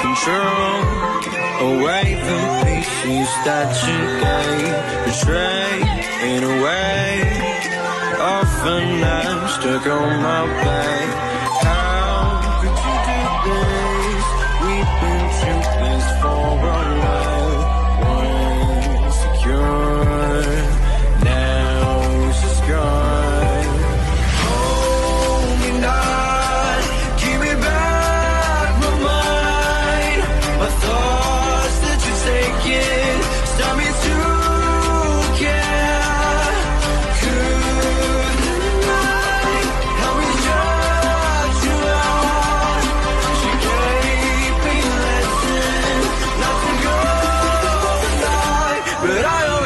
Control away the pieces that you gave, betray in a way. Often I'm stuck on my back. How could you do this? We've been through this for a while. Once secure, now it's just gone. Hold me not, give me back my mind. My thoughts that you're taking stop me to care. Could night help me shut you out? She gave me a lesson not to go the night, but I